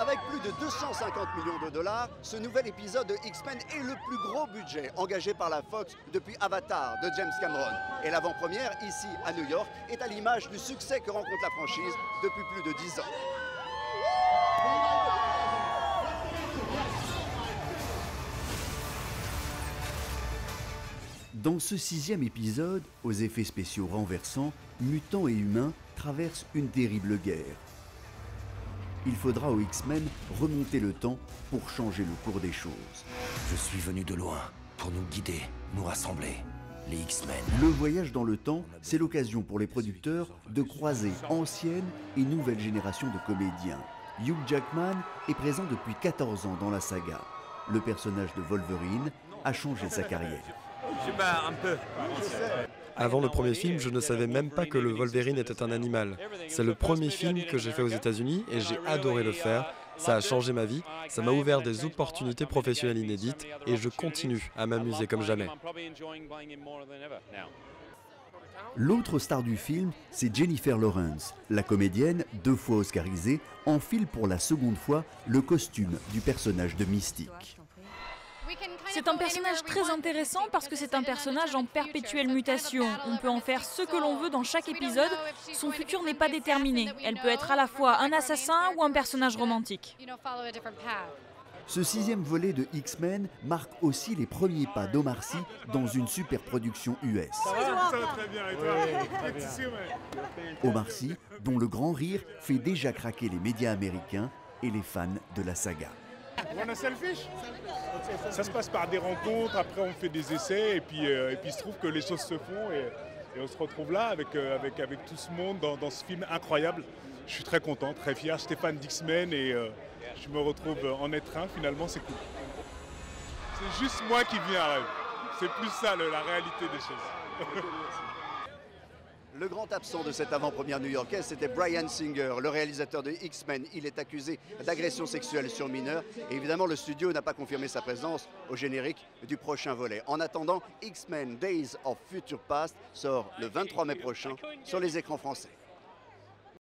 Avec plus de 250 millions de dollars, ce nouvel épisode de X-Men est le plus gros budget engagé par la Fox depuis Avatar de James Cameron. Et l'avant-première, ici à New York, est à l'image du succès que rencontre la franchise depuis plus de 10 ans. Dans ce 6e épisode, aux effets spéciaux renversants, mutants et humains traversent une terrible guerre. Il faudra aux X-Men remonter le temps pour changer le cours des choses. Je suis venu de loin pour nous guider, nous rassembler, les X-Men. Le voyage dans le temps, c'est l'occasion pour les producteurs de croiser ancienne et nouvelle génération de comédiens. Hugh Jackman est présent depuis 14 ans dans la saga. Le personnage de Wolverine a changé sa carrière. Avant le premier film, je ne savais même pas que le Wolverine était un animal. C'est le premier film que j'ai fait aux États-Unis et j'ai adoré le faire. Ça a changé ma vie, ça m'a ouvert des opportunités professionnelles inédites et je continue à m'amuser comme jamais. L'autre star du film, c'est Jennifer Lawrence. La comédienne, 2 fois oscarisée, enfile pour la seconde fois le costume du personnage de Mystique. C'est un personnage très intéressant parce que c'est un personnage en perpétuelle mutation. On peut en faire ce que l'on veut dans chaque épisode. Son futur n'est pas déterminé. Elle peut être à la fois un assassin ou un personnage romantique. Ce 6e volet de X-Men marque aussi les premiers pas d'Omar Sy dans une superproduction US. Ça va très bien, et toi? Omar Sy, dont le grand rire fait déjà craquer les médias américains et les fans de la saga. On a selfish. Ça se passe par des rencontres, après on fait des essais et puis il se trouve que les choses se font et on se retrouve là avec tout ce monde dans ce film incroyable. Je suis très content, très fier, j'étais fan d'X-Men et je me retrouve en être un, finalement c'est cool. C'est juste moi qui vis un rêve, c'est plus ça la réalité des choses. Le grand absent de cette avant-première new-yorkaise, c'était Bryan Singer, le réalisateur de X-Men. Il est accusé d'agression sexuelle sur mineur. Et évidemment, le studio n'a pas confirmé sa présence au générique du prochain volet. En attendant, X-Men Days of Future Past sort le 23 mai prochain sur les écrans français.